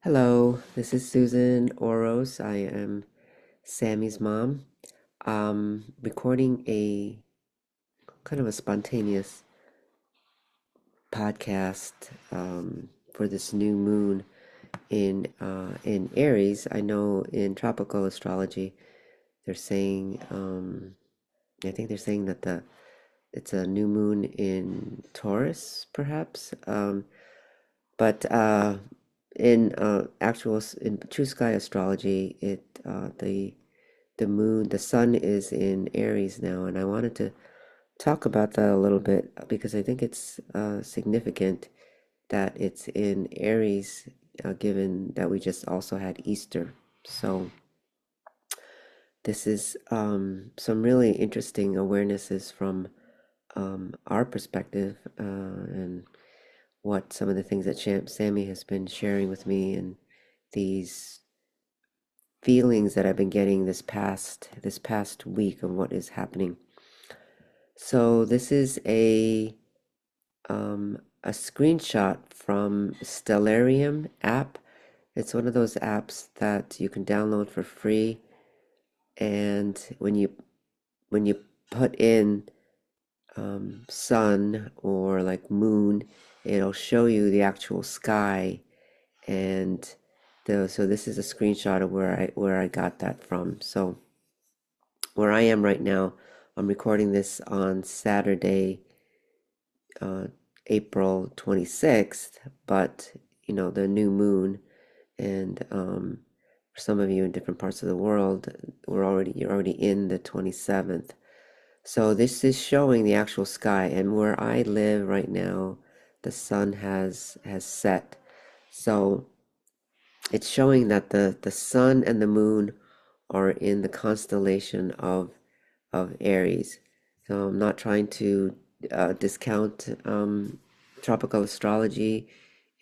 Hello, this is Susan Oros. I am Sammy's mom. Recording a kind of a spontaneous podcast for this new moon in Aries. I know in tropical astrology they're saying I think they're saying that the it's a new moon in Taurus, perhaps. But in in true sky astrology, the moon, the sun is in Aries now, and I wanted to talk about that a little bit because I think it's significant that it's in Aries, given that we just also had Easter. So this is some really interesting awarenesses from our perspective and what some of the things that Sammy has been sharing with me and these feelings that I've been getting this past week of what is happening. So this is a screenshot from Stellarium app. It's one of those apps that you can download for free, and when you put in sun or like moon, it'll show you the actual sky. And so this is a screenshot of where I got that from. So where I am right now, I'm recording this on Saturday, uh, April 26th, but the new moon, and for some of you in different parts of the world, you're already in the 27th. So this is showing the actual sky, and where I live right now, the sun has set. So it's showing that the sun and the moon are in the constellation of Aries. So I'm not trying to discount tropical astrology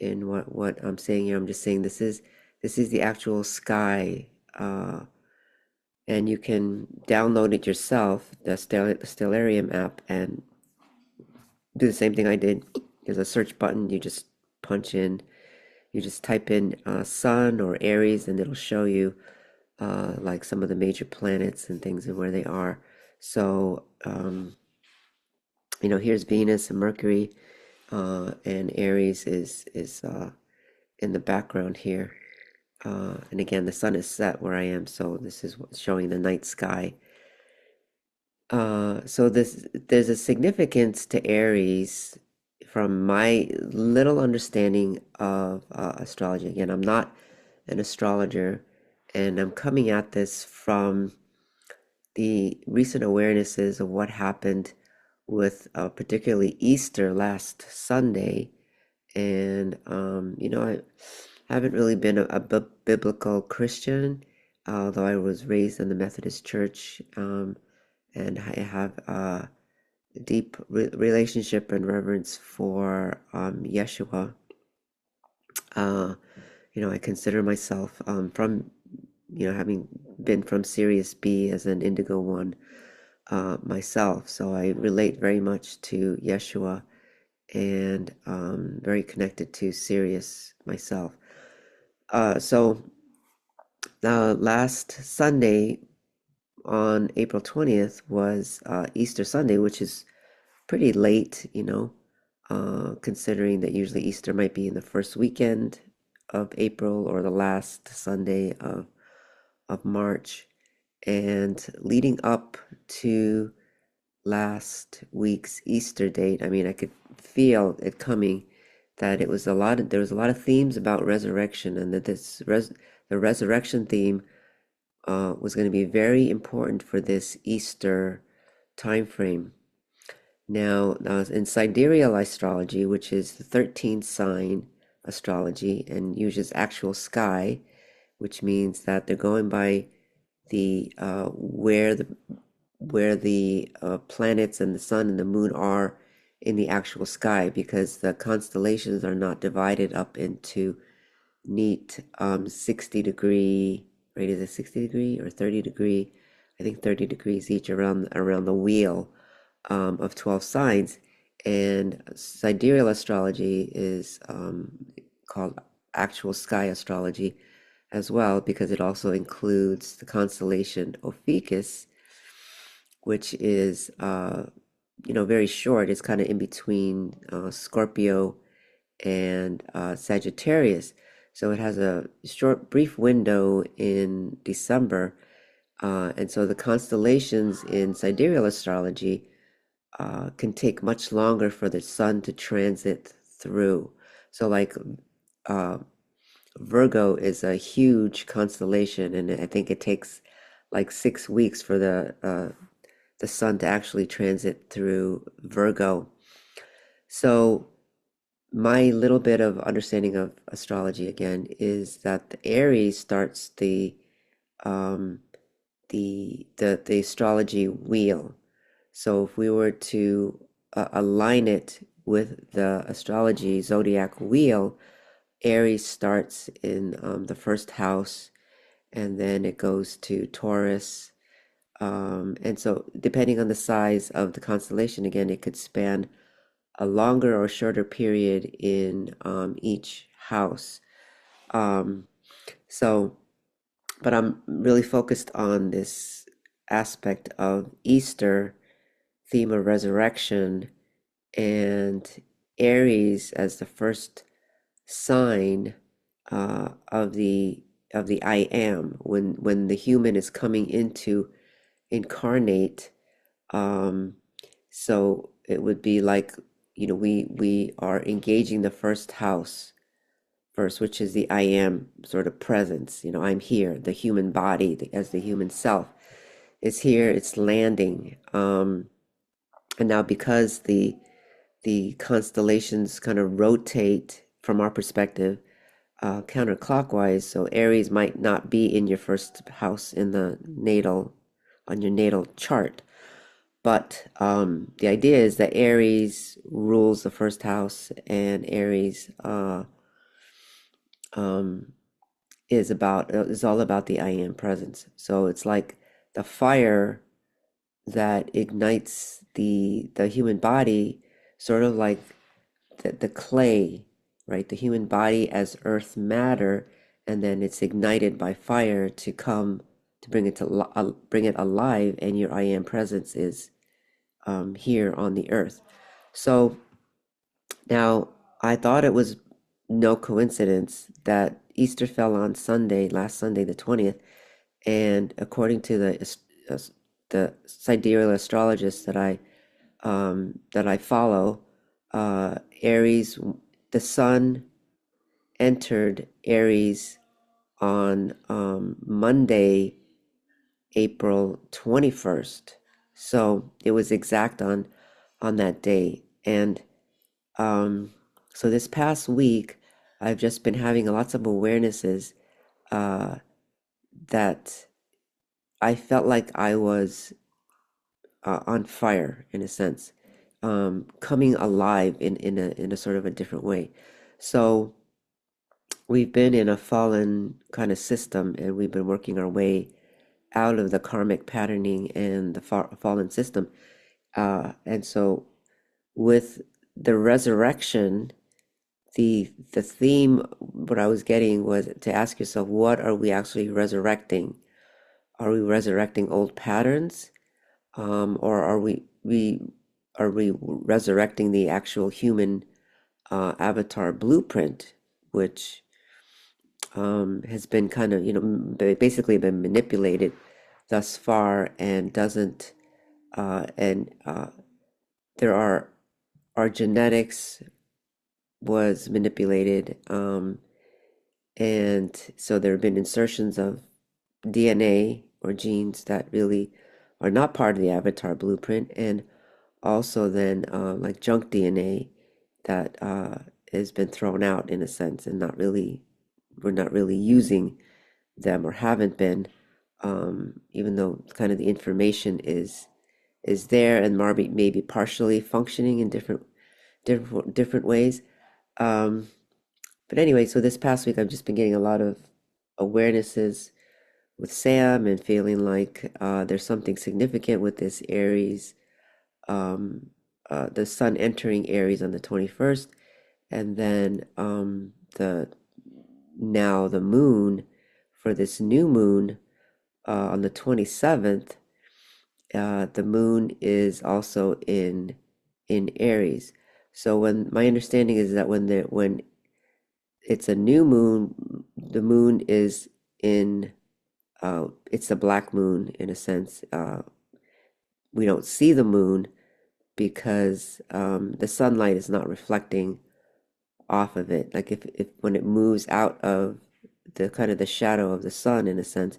in what I'm saying here. I'm just saying this is the actual sky, and you can download it yourself, the Stellarium app, and do the same thing I did. There's a search button. You just type in Sun or Aries, and it'll show you like some of the major planets and things and where they are. So here's Venus and Mercury, and Aries is in the background here. And again, the sun is set where I am, so this is what's showing the night sky. So there's a significance to Aries from my little understanding of astrology. Again, I'm not an astrologer, and I'm coming at this from the recent awarenesses of what happened with particularly Easter last Sunday. And I haven't really been a biblical Christian, although I was raised in the Methodist Church, and I have a deep relationship and reverence for Yeshua. Uh, I consider myself from, having been from Sirius B as an Indigo One myself. So I relate very much to Yeshua and very connected to Sirius myself. So last Sunday on April 20th was Easter Sunday, which is pretty late, considering that usually Easter might be in the first weekend of April or the last Sunday of March. And leading up to last week's Easter date, I mean, I could feel it coming, that there was a lot of themes about resurrection, and that the resurrection theme was going to be very important for this Easter time frame. Now, in sidereal astrology, which is the 13th sign astrology and uses actual sky, which means that they're going by the where the planets and the sun and the moon are in the actual sky, because the constellations are not divided up into neat 60 degree, right? Is it 60 degree or 30 degree? I think 30 degrees each around the wheel of 12 signs. And sidereal astrology is called actual sky astrology as well, because it also includes the constellation Ophiuchus, which is very short. It's kind of in between Scorpio and Sagittarius. So it has a short, brief window in December. And so the constellations in sidereal astrology can take much longer for the sun to transit through. So, like uh, Virgo is a huge constellation, and I think it takes like 6 weeks for the sun to actually transit through Virgo. So, my little bit of understanding of astrology again is that the Aries starts um, the astrology wheel. So if we were to align it with the astrology zodiac wheel, Aries starts in the first house, and then it goes to Taurus. And so, depending on the size of the constellation, again, it could span a longer or shorter period in each house. Um, so, but I'm really focused on this aspect of Easter, theme of resurrection, and Aries as the first sign of the I am, when the human is coming into incarnate. Um, so it would be like, we are engaging the first house first, which is the I am sort of presence. I'm here. The human body, as the human self, is here. It's landing. And now, because the constellations kind of rotate from our perspective counterclockwise, so Aries might not be in your first house in the natal on your natal chart. But the idea is that Aries rules the first house, and Aries um, is all about the I am presence. So it's like the fire that ignites the human body, sort of like the clay, right? The human body as earth matter, and then it's ignited by fire to come to bring it alive, and your I am presence is here on the earth. So now I thought it was no coincidence that Easter fell on Sunday, last Sunday, the 20th, and according to the sidereal astrologists that I follow, Aries, the sun entered Aries on Monday, April 21st. So it was exact on that day. And so this past week, I've just been having lots of awarenesses uh, that I felt like I was on fire in a sense, coming alive in a sort of a different way. So we've been in a fallen kind of system, and we've been working our way out of the karmic patterning and the fallen system. And so with the resurrection, the theme, what I was getting was to ask yourself, what are we actually resurrecting? Are we resurrecting old patterns? Or are we resurrecting the actual human avatar blueprint, which has been kind of, basically been manipulated thus far, and doesn't, and there are, our genetics was manipulated, and so there have been insertions of DNA or genes that really are not part of the avatar blueprint, and also then like junk DNA that has been thrown out in a sense, and we're not really using them, or haven't been, even though kind of the information is there, and maybe partially functioning in different ways. Um, but anyway, so this past week I've just been getting a lot of awarenesses with Sam, and feeling like there's something significant with this Aries, the sun entering Aries on the 21st, and then the now the moon for this new moon on the 27th, the moon is also in Aries. So when my understanding is that when it's a new moon, the moon is in it's a black moon in a sense. We don't see the moon because the sunlight is not reflecting off of it. Like if when it moves out of the kind of the shadow of the sun in a sense,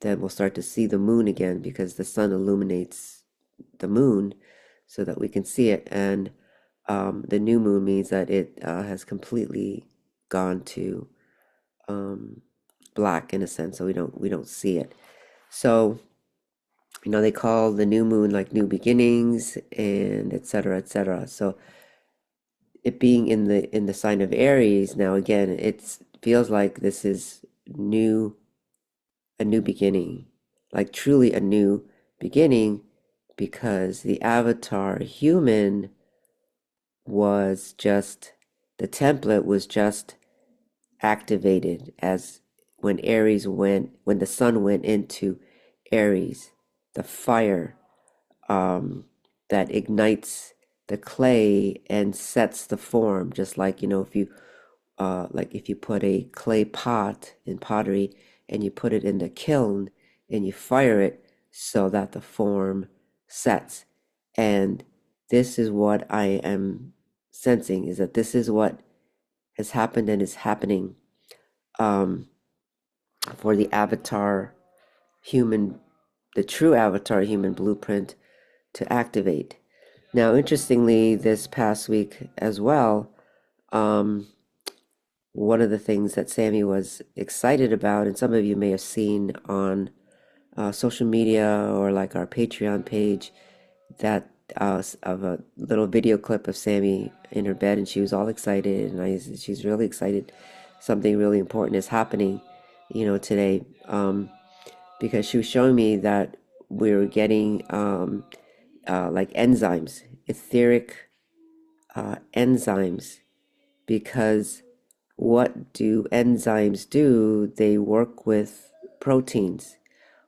then we'll start to see the moon again because the sun illuminates the moon so that we can see it. And the new moon means that it has completely gone to um, black in a sense, so we don't see it. So they call the new moon like new beginnings and et cetera, et cetera. So it being in the sign of Aries now again, it feels like this is a new beginning, like truly a new beginning, because the avatar human was just the template was just activated as when the sun went into Aries, the fire that ignites the clay and sets the form, just like if you put a clay pot in pottery and you put it in the kiln and you fire it so that the form sets. And this is what I am sensing, is that this is what has happened and is happening um, for the avatar human, the true avatar human blueprint to activate. Now, interestingly, this past week as well, um, one of the things that Sammy was excited about, and some of you may have seen on social media or like our Patreon page, that of a little video clip of Sammy in her bed, and she was all excited, and she's really excited. Something really important is happening, today, because she was showing me that we were getting like enzymes, etheric enzymes, because what do enzymes do? They work with proteins.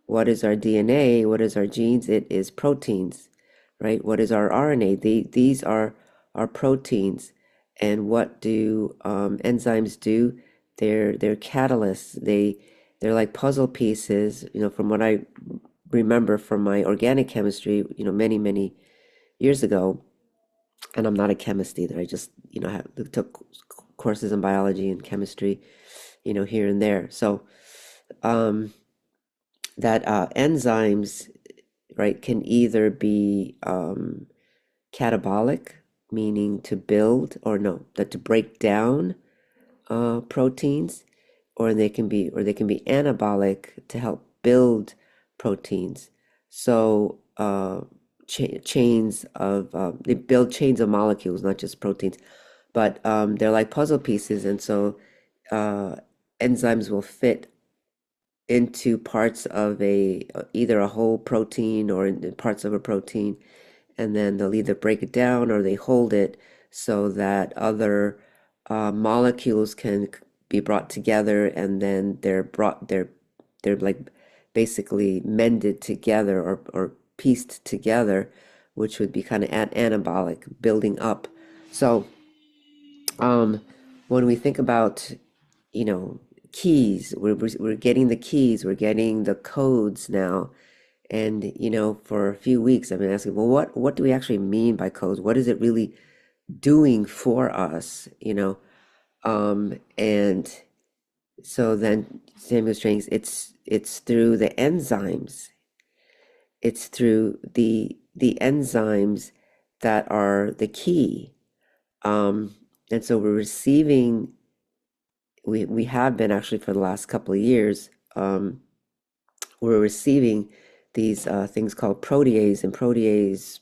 What is our DNA? What is our genes? It is proteins, right? What is our RNA? These are our proteins. And what do enzymes do? They're catalysts. They're like puzzle pieces. From what I remember from my organic chemistry, many years ago. And I'm not a chemist either. I just took courses in biology and chemistry, here and there. So um, that enzymes, right, can either be catabolic, meaning to build, or no, that to break down proteins, or they can be anabolic to help build proteins. So chains of they build chains of molecules, not just proteins, but they're like puzzle pieces, and so uh, enzymes will fit into parts of either a whole protein or in parts of a protein, and then they'll either break it down or they hold it so that other molecules can be brought together, and then they're like basically mended together or pieced together, which would be kind of anabolic, building up. So um, when we think about, you know, keys, we're getting the keys, we're getting the codes now. And, for a few weeks, I've been asking, well, what do we actually mean by codes? What is it really doing for us? And so then Samuel's training, it's through the enzymes. It's through the enzymes that are the key. And so we have been actually for the last couple of years, we're receiving these things called protease, and protease,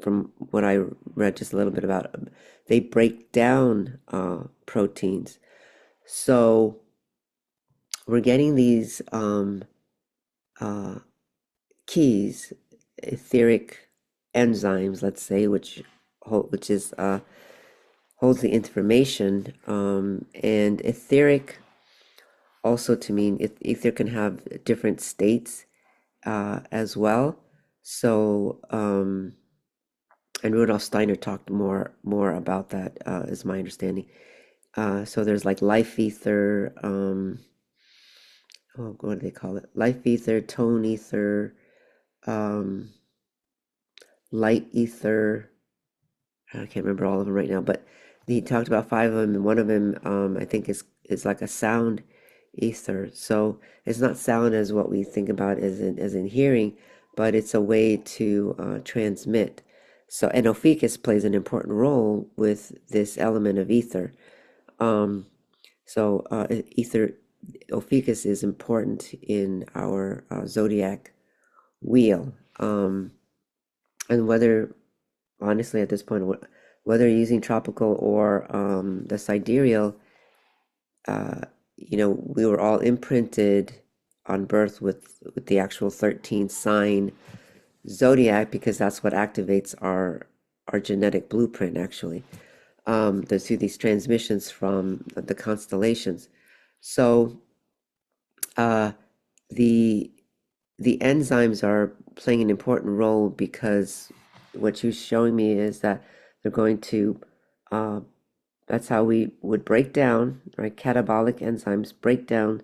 from what I read just a little bit about, they break down proteins. So we're getting these uh, keys, etheric enzymes, let's say, which is holds the information, and etheric. also to mean ether can have different states as well. So, and Rudolf Steiner talked more about that, is my understanding. So there's like life ether, oh, what do they call it? Life ether, tone ether, um, light ether. I can't remember all of them right now, but he talked about five of them, and one of them, I think, is like a sound ether. So it's not sound as what we think about as in hearing, but it's a way to transmit. So, and Ophiuchus plays an important role with this element of ether. Um, ether, Ophiuchus is important in our zodiac wheel. And whether honestly at this point, whether using tropical or the sidereal, uh, we were all imprinted on birth with the actual 13 sign zodiac because that's what activates our genetic blueprint actually. There's through these transmissions from the constellations. So uh, the the enzymes are playing an important role because what you're showing me is that they're going to uh, that's how we would break down, right? Catabolic enzymes break down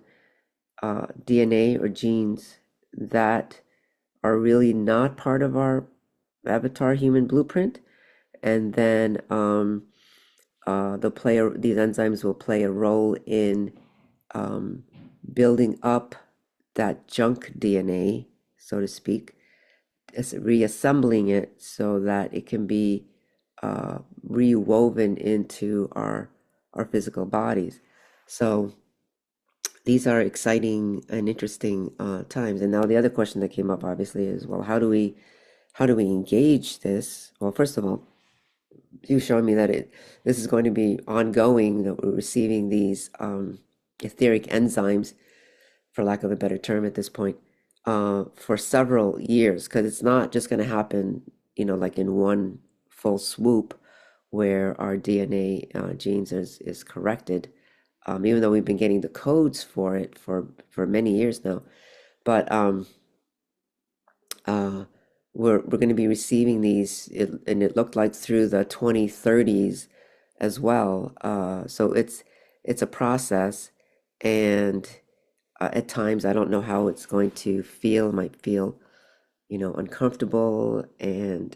DNA or genes that are really not part of our avatar human blueprint, and then these enzymes will play a role in um, building up that junk DNA, so to speak, reassembling it so that it can be rewoven into our physical bodies. So these are exciting and interesting times. And now the other question that came up obviously is, well, how do we engage this? Well, first of all, you showing me that this is going to be ongoing, that we're receiving these etheric enzymes, for lack of a better term at this point, for several years, because it's not just going to happen, like in one full swoop where our DNA genes is corrected, even though we've been getting the codes for it for many years now. But uh, we're going to be receiving these, and it looked like through the 2030s as well. So it's a process, and at times I don't know how it's going to feel. It might feel, uncomfortable, and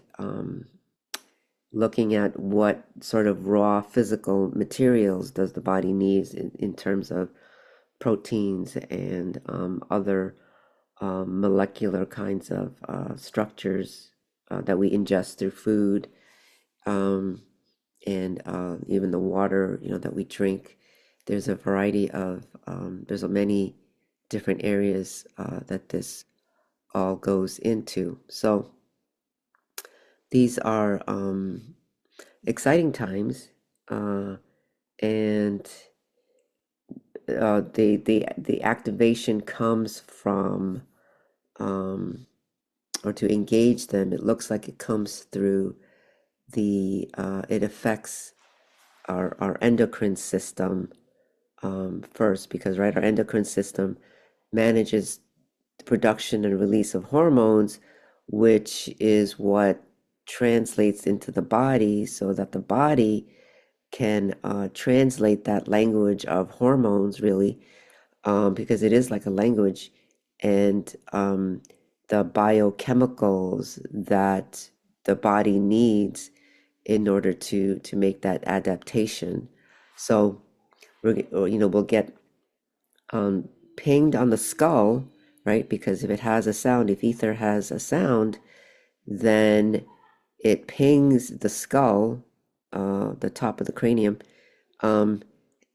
looking at what sort of raw physical materials does the body needs in terms of proteins and other molecular kinds of structures that we ingest through food, um, and even the water, that we drink. There's a variety of there's a many different areas that this all goes into. So these are exciting times, and the activation comes from or to engage them. It looks like it comes through it affects our endocrine system first, because right, our endocrine system manages the production and release of hormones, which is what translates into the body so that the body can translate that language of hormones, really, because it is like a language, and the biochemicals that the body needs in order to make that adaptation. So we'll get um, pinged on the skull, right? Because if it has a sound, if ether has a sound, then it pings the skull, the top of the cranium, um,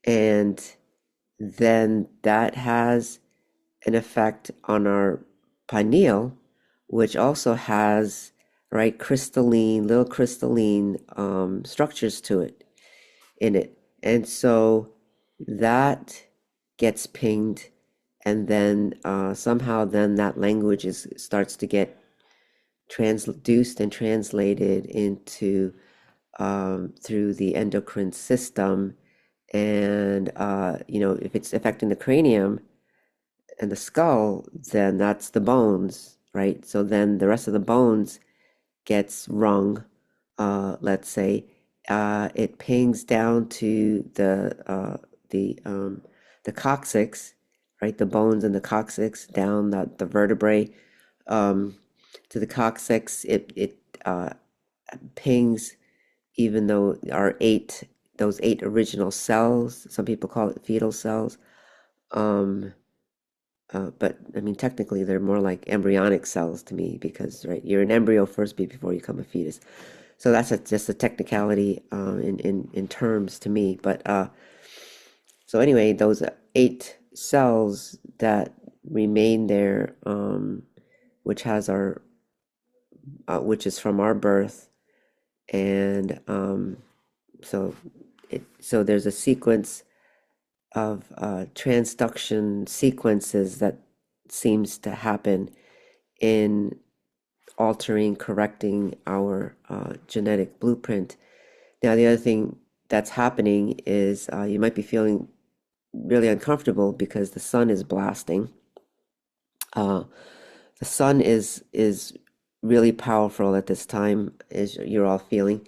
and then that has an effect on our pineal, which also has, right, little crystalline structures to it, in it. And so that gets pinged, and then somehow then that language starts to get transduced and translated into through the endocrine system, And if it's affecting the cranium and the skull, then that's the bones, right? So then the rest of the bones gets rung, let's say, it pings down to the the coccyx, right? The bones and the coccyx down the vertebrae, um, to the coccyx. It pings, even though our those eight original cells. Some people call it fetal cells. Um, but I mean, technically, they're more like embryonic cells to me because, right, you're an embryo first before you become a fetus. So that's just a technicality in terms to me. But so anyway, those eight cells that remain there, which has which is from our birth, and so there's a sequence of transduction sequences that seems to happen in altering, correcting our genetic blueprint. Now, the other thing that's happening is you might be feeling really uncomfortable because the sun is blasting. Uh, the sun is really powerful at this time, as you're all feeling,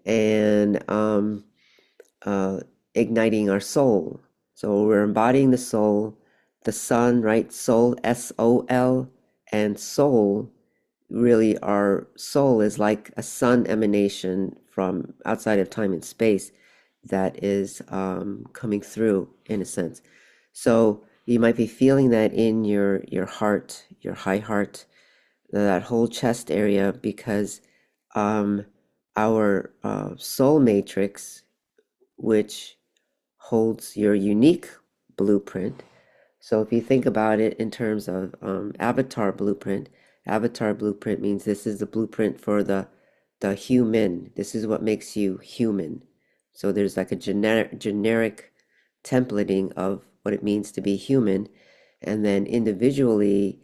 and uh, igniting our soul. So we're embodying the soul, the sun, right? Soul, SOL, and soul. Really, our soul is like a sun emanation from outside of time and space that is coming through in a sense. So you might be feeling that in your heart, your high heart, that whole chest area, because um, our soul matrix, which holds your unique blueprint. So if you think about it in terms of avatar blueprint means this is the blueprint for the human. This is what makes you human. So there's like a generic templating of what it means to be human, and then individually,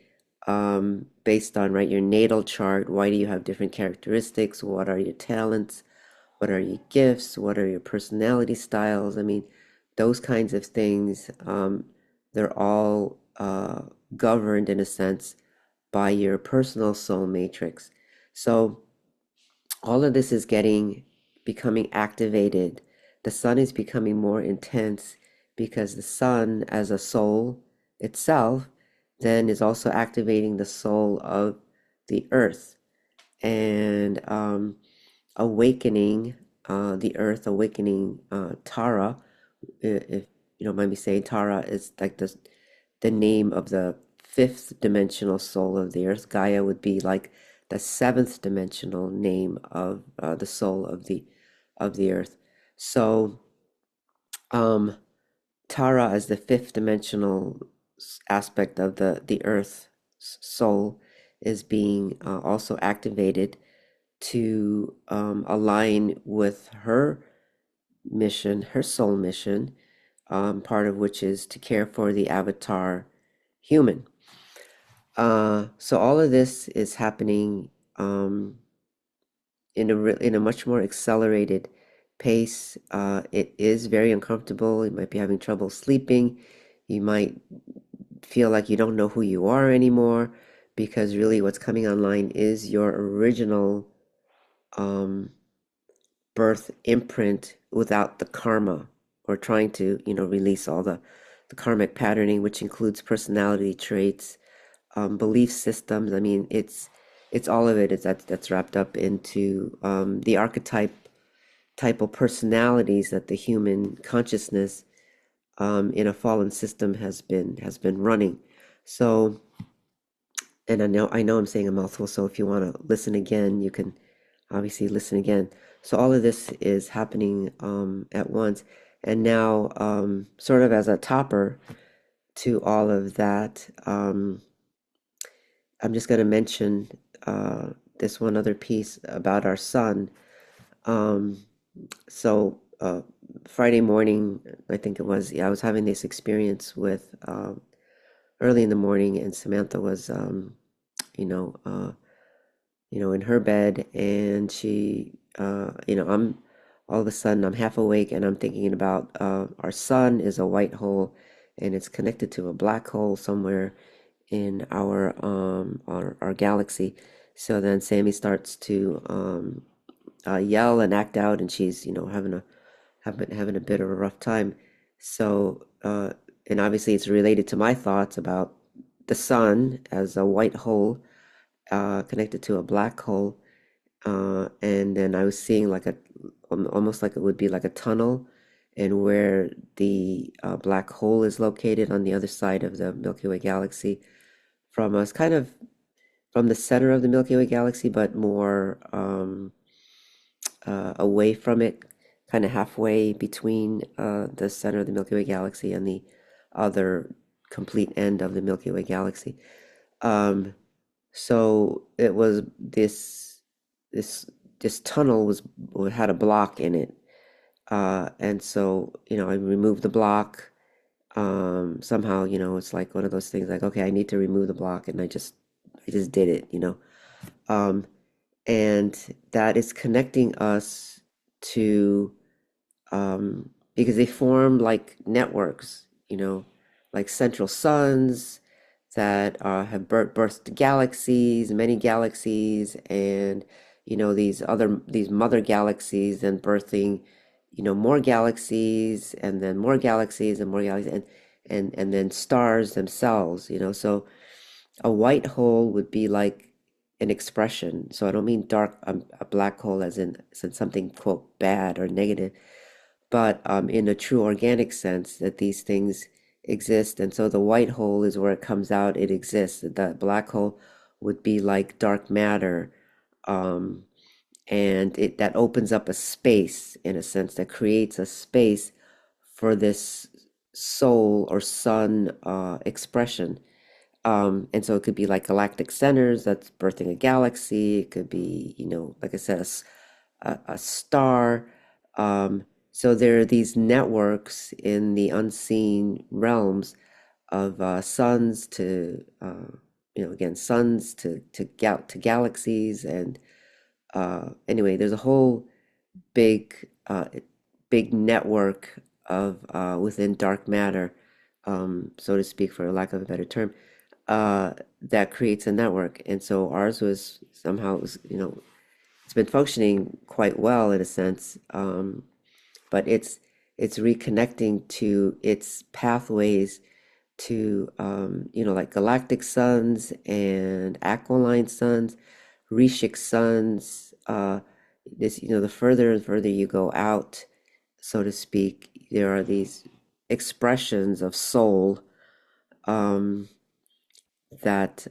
based on, right, your natal chart, why do you have different characteristics? What are your talents? What are your gifts? What are your personality styles? I mean, those kinds of things, they're all governed in a sense by your personal soul matrix. So all of this is becoming activated. The sun is becoming more intense because the sun, as a soul itself, then is also activating the soul of the earth and awakening the earth, awakening Tara. If you don't mind me saying, Tara is like the name of the fifth dimensional soul of the earth. Gaia would be like the seventh dimensional name of the soul of the earth. So um, Tara, as the fifth dimensional aspect of the earth soul, is being also activated to align with her mission, her soul mission, part of which is to care for the avatar human. So all of this is happening in a much more accelerated pace. It is very uncomfortable. You might be having trouble sleeping. You might feel like you don't know who you are anymore because really what's coming online is your original um, birth imprint without the karma, or trying to, release all the karmic patterning, which includes personality traits, belief systems. I mean, it's all of it. It's that's wrapped up into the typal personalities that the human consciousness in a fallen system has been running. So, and I know I'm saying a mouthful. So if you want to listen again, you can obviously listen again. So all of this is happening at once, and now sort of as a topper to all of that. I'm just going to mention this one other piece about our sun. Um, so Friday morning, I think it was, yeah, I was having this experience with early in the morning, and Samantha was, you know, uh, in her bed, and she, I'm all of a sudden I'm half awake and I'm thinking about our sun is a white hole and it's connected to a black hole somewhere in our galaxy. So then Sammy starts to yell and act out, and she's having a bit of a rough time. So and obviously it's related to my thoughts about the sun as a white hole connected to a black hole, and then I was seeing like almost like it would be like a tunnel, and where the black hole is located on the other side of the Milky Way galaxy from us, kind of from the center of the Milky Way galaxy, but more away from it, kind of halfway between the center of the Milky Way galaxy and the other complete end of the Milky Way galaxy. Um, so it was this this tunnel had a block in it, and so I removed the block. Somehow, it's like one of those things like, okay, I need to remove the block, and I just did it. Um, and that is connecting us to because they form like networks, like central suns that have birthed galaxies, many galaxies, and these mother galaxies, and birthing, more galaxies, and then more galaxies, and more galaxies, and then stars themselves. So a white hole would be like an expression. So I don't mean dark, a black hole as in something quote bad or negative, but in a true organic sense that these things exist. And so the white hole is where it comes out, it exists. The black hole would be like dark matter, um, and it that opens up a space in a sense that creates a space for this soul or sun expression. And so it could be like galactic centers that's birthing a galaxy. It could be, like I said, a star. So there are these networks in the unseen realms of suns to, again, suns to galaxies. And anyway, there's a whole big, big network of within dark matter, so to speak, for lack of a better term, that creates a network. And so ours was somehow, it's been functioning quite well in a sense, but it's reconnecting to its pathways to like galactic suns and aquiline suns, Rishic suns. The further and further you go out, so to speak, there are these expressions of soul um, that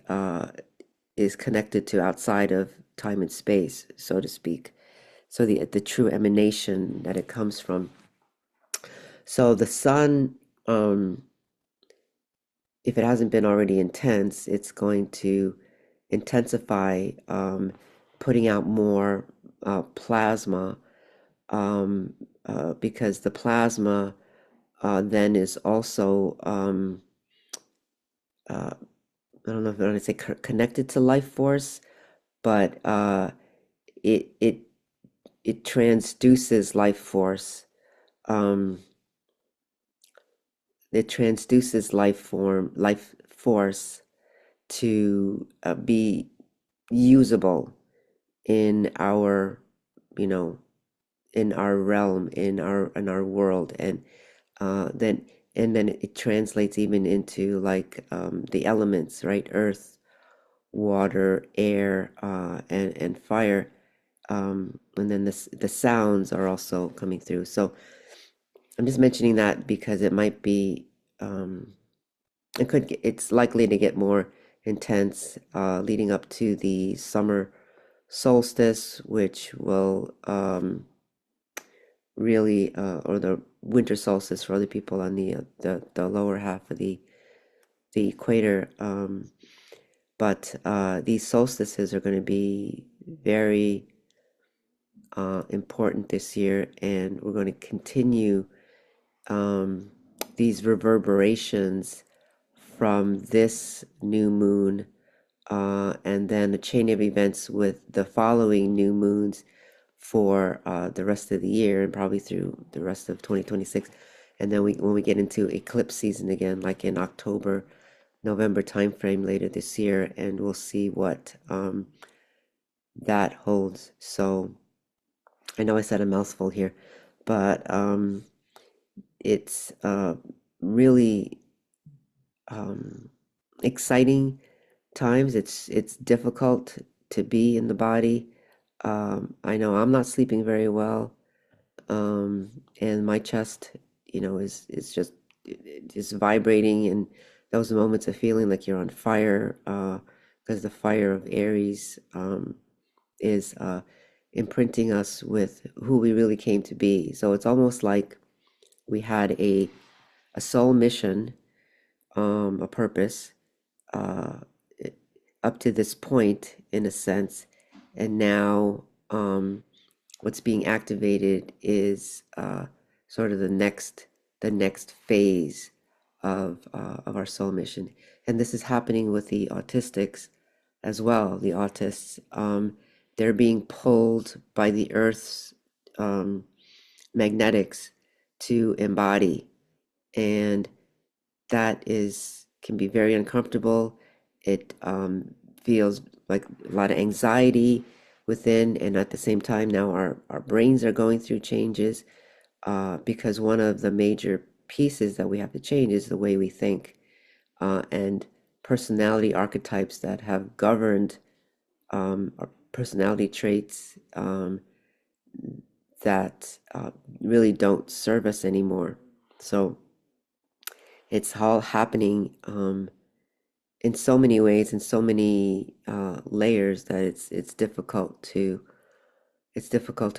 is connected to outside of time and space, so to speak. So the true emanation that it comes from. So the sun, if it hasn't been already intense, it's going to intensify, putting out more plasma, because the plasma then is also, I don't know if I want to say connected to life force, but it it it transduces life force. Um, it transduces life force to be usable in our, you know, in our realm, in our world, and then it translates even into like the elements, right? Earth, water, air, and fire, and then the sounds are also coming through. So I'm just mentioning that because it might be, it's likely to get more intense leading up to the summer solstice, which will really, or the winter solstice for other people on the lower half of the equator. But these solstices are going to be very important this year, and we're going to continue um, these reverberations from this new moon, and then a chain of events with the following new moons for the rest of the year and probably through the rest of 2026. And then when we get into eclipse season again, like in October, November timeframe later this year, and we'll see what that holds. So I know I said a mouthful here, but it's really um, exciting times. It's difficult to be in the body. I know I'm not sleeping very well, and my chest, is just vibrating, and those moments of feeling like you're on fire, because the fire of Aries is imprinting us with who we really came to be. So it's almost like we had a soul mission, a purpose, uh, up to this point, in a sense, and now what's being activated is sort of the next phase of our soul mission, and this is happening with the autistics as well. The autists, they're being pulled by the Earth's um, magnetics to embody, and that is can be very uncomfortable. It feels like a lot of anxiety within, and at the same time, now our brains are going through changes, because one of the major pieces that we have to change is the way we think, and personality archetypes that have governed our personality traits, that really don't serve us anymore. So it's all happening in so many ways, in so many layers, that it's difficult to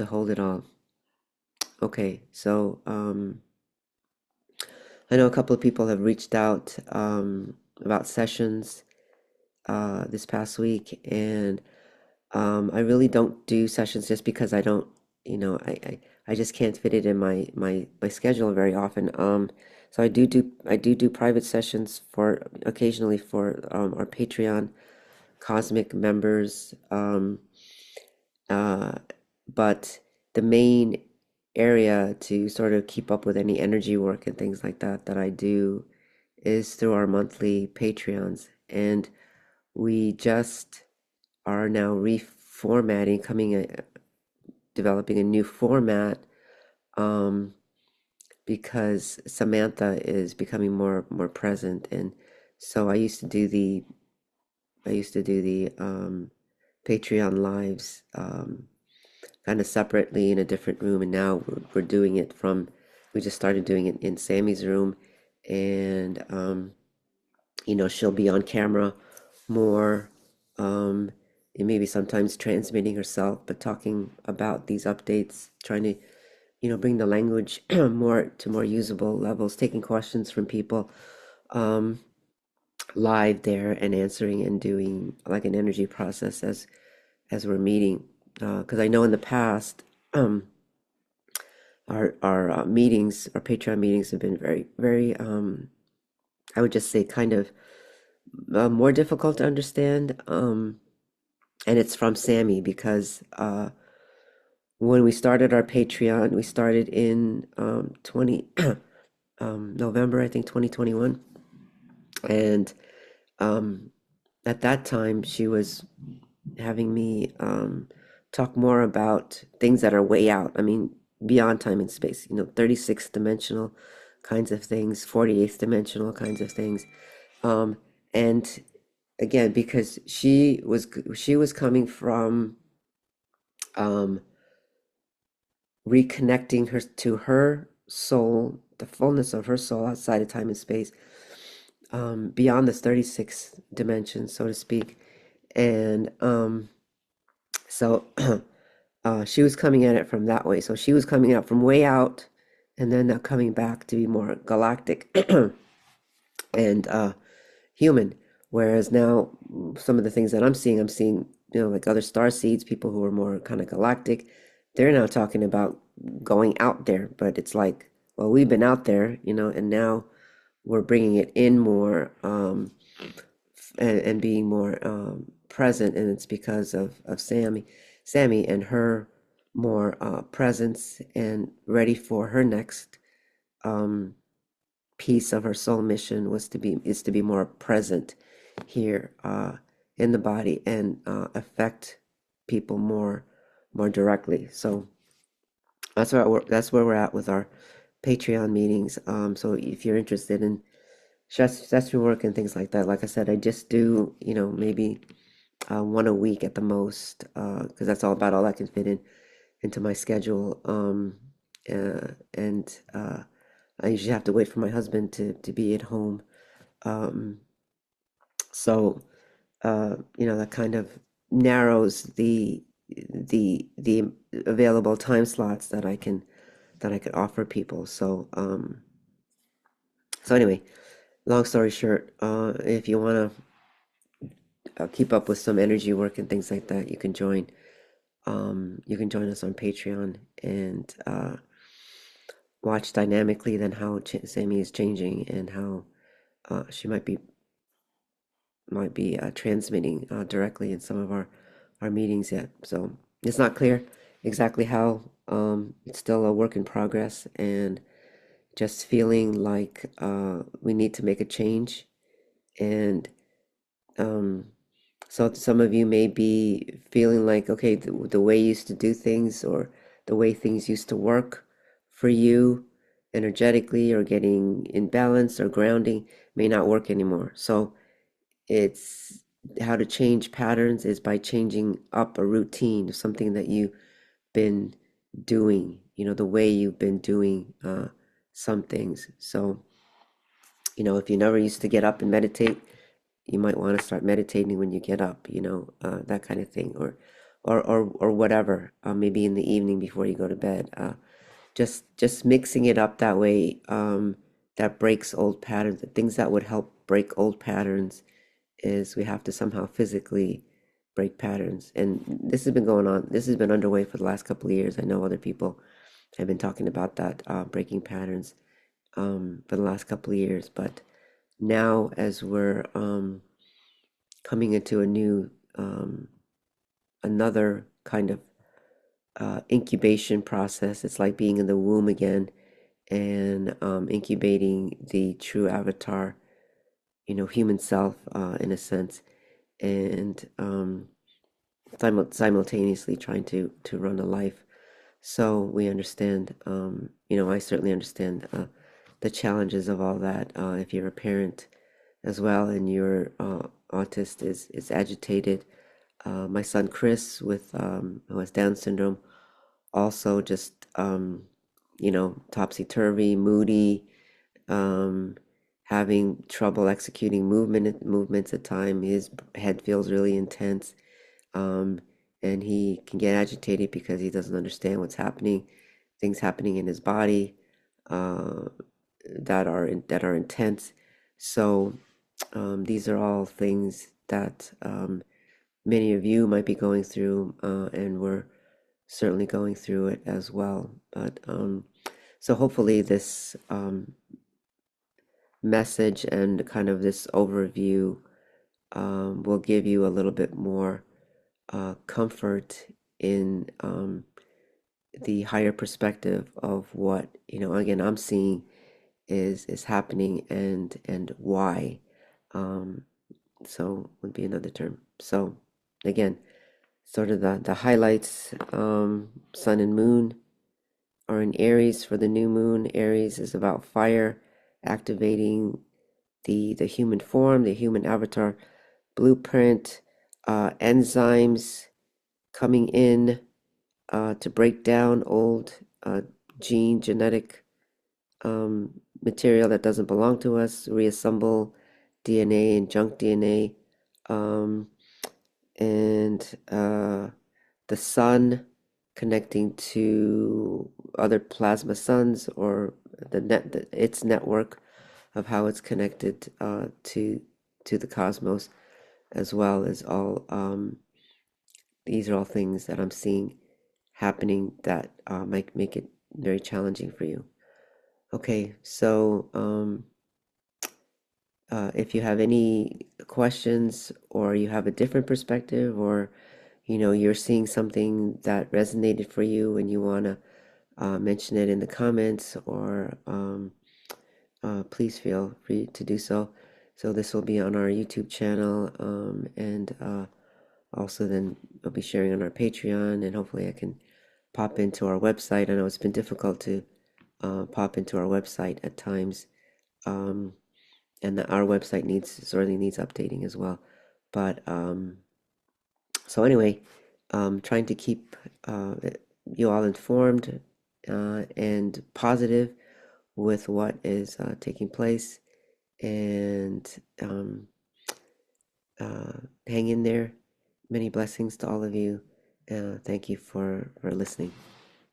hold it all. Okay, so I know a couple of people have reached out about sessions this past week, and I really don't do sessions just because I don't, I just can't fit it in my schedule very often. So I do private sessions for occasionally for our Patreon Cosmic members, uh, but the main area to sort of keep up with any energy work and things like that that I do is through our monthly Patreons, and we just are now reformatting, developing a new format, um, because Samantha is becoming more present, and so I used to do the Patreon lives, kind of separately in a different room, and now we're doing it from. We just started doing it in Sammy's room, and she'll be on camera more, and maybe sometimes transmitting herself, but talking about these updates, trying to, bring the language more usable levels, taking questions from people um, live there, and answering and doing like an energy process as we're meeting. Because I know in the past, um, our meetings, our Patreon meetings, have been very, very, I would just say, kind of more difficult to understand. And it's from Sammy, because when we started our Patreon, we started in 20 November, I think, 2021, and um, at that time she was having me talk more about things that are way out. I mean, beyond time and space. 36th dimensional kinds of things, 48th dimensional kinds of things, and again, because she was coming from um, reconnecting her to her soul, the fullness of her soul outside of time and space, beyond this 36th dimension, so to speak. And so she was coming at it from that way. So she was coming out from way out, and then now coming back to be more galactic and human. Whereas now, some of the things that I'm seeing, like other star seeds, people who are more kind of galactic, they're now talking about going out there. But it's like, well, we've been out there, and now we're bringing it in more, and being more present. And it's because of Sammy and her. more presence and ready for her next um, piece of her soul mission was to be is to be more present here in the body and affect people more directly. So that's where we're at with our Patreon meetings. So if you're interested in session work and things like that, like I said, I just do maybe one a week at the most, because that's all about all I can fit in into my schedule. And I usually have to wait for my husband to be at home. Um, so that kind of narrows the available time slots that I could offer people. So anyway, long story short, if you want to keep up with some energy work and things like that, you can join us on Patreon and watch dynamically then how Sammy is changing and how she might be transmitting directly in some of our meetings yet. So it's not clear exactly how. It's still a work in progress, and just feeling like we need to make a change. And um, so some of you may be feeling like, okay, the way you used to do things or the way things used to work for you energetically or getting in balance or grounding may not work anymore. So it's how to change patterns is by changing up a routine, something that you've been doing, the way you've been doing some things. So, if you never used to get up and meditate, you might want to start meditating when you get up, that kind of thing, or whatever, maybe in the evening before you go to bed. Just mixing it up that way, that breaks old patterns. The things that would help break old patterns is we have to somehow physically break patterns. And this has been going on, this has been underway for the last couple of years. I know other people have been talking about that, breaking patterns, for the last couple of years. But now, as we're coming into another kind of incubation process, it's like being in the womb again and incubating the true avatar, human self, in a sense, and simultaneously trying to run a life. So we understand, I certainly understand the challenges of all that. If you're a parent as well and your autist is agitated, my son Chris who has Down syndrome, also just topsy-turvy, moody, um, having trouble executing movements at time. His head feels really intense, um, and he can get agitated because he doesn't understand what's happening, things happening in his body uh, that are intense. So these are all things that many of you might be going through, and we're certainly going through it as well. But so hopefully this message and kind of this overview will give you a little bit more comfort in the higher perspective of what again I'm seeing is happening and why. Um, so would be another term. So again, sort of the highlights: Sun and Moon are in Aries for the new moon. Aries is about fire, activating the human form, the human avatar blueprint, enzymes coming in to break down old genetic material that doesn't belong to us, reassemble DNA and junk DNA, um, and the sun connecting to other plasma suns or its network of how it's connected to the cosmos, as well as all these are all things that I'm seeing happening that might make it very challenging for you. Okay, so if you have any questions or you have a different perspective or you're seeing something that resonated for you and you want to mention it in the comments, or please feel free to do so. So this will be on our YouTube channel, and also then I'll be sharing on our Patreon, and hopefully I can pop into our website. I know it's been difficult to pop into our website at times, um, and our website sorely needs updating as well. But so anyway, trying to keep you all informed and positive with what is taking place, and uh, hang in there. Many blessings to all of you. Thank you for listening.